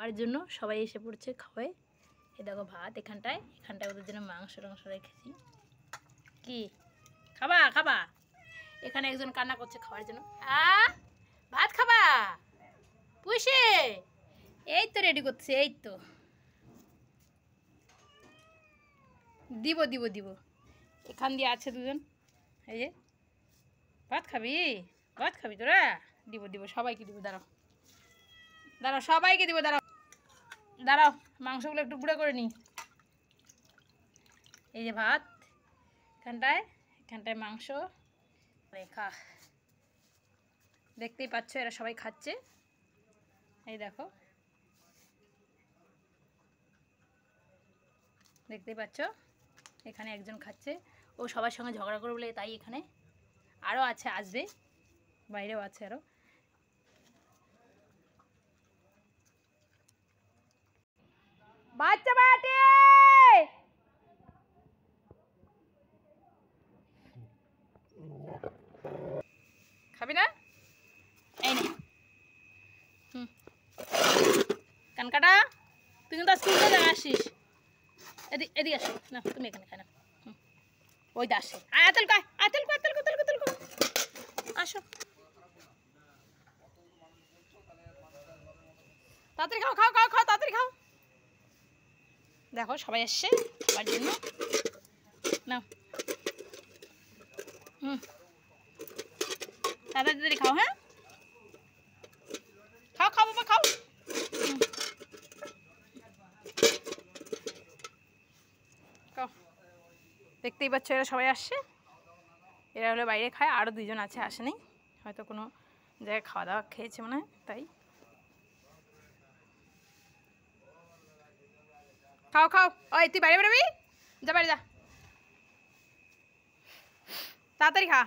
খাওয়ার জন্য সবাই এসে পড়ছে খাওয়ায়। এ দেখো ভাত এখানটায় ওদের জন্য মাংস টাংস রেখেছি। কি খাবা খাবা? এখানে একজন কান্না করছে খাওয়ার জন্য। ভাত খাবা? পুষে এই তো রেডি করছে, এই তো দিব দিব দিব। এখান দিয়ে আছে দুজন, এই যে ভাত খাবি, ভাত খাবি তোরা? দিব দিব, সবাইকে দিব। দাঁড়াও দাঁড়াও, সবাইকে দিব। দাঁড়াও দাঁড়াও, মাংসগুলো একটু গুঁড়ো করে নিই। এই যে ভাত এখানটায় মাংস রেখা, দেখতেই পাচ্ছ এরা সবাই খাচ্ছে। এই দেখো, দেখতেই পাচ্ছ এখানে একজন খাচ্ছে। ও সবার সঙ্গে ঝগড়া করে বলে তাই এখানে আরও আছে, আসবে, বাইরেও আছে আরও। বাচ্চা বাটে খাবি না? এই নে কানকাটা, তুই কিন্তু স্কুল থেকে আসিস। এদিকে আসো না, তুমি এখানে খাই না। ওই দা আসে, আতেল কয়, আতেল কয়, আতেল কয়, আতেল কয়, আসো তাড়াতাড়ি খাও, খাও খাও খাও, তাড়াতাড়ি খাও। দেখো সবাই আসছে খাবার জন্য। নাও তাড়াতাড়ি খাও। হ্যাঁ খাও খাও বাবা খাও। দেখতেই পাচ্ছ এরা সবাই আসছে। এরা হলো বাইরে খায়, আরও দুজন আছে আসেনি, হয়তো কোনো জায়গায় খাওয়া দাওয়া খেয়েছে মনে হয়, তাই। খাও খাও, ওই তুই বাইরে বেরোবি, যা বাইরে যা, তাড়াতাড়ি খা।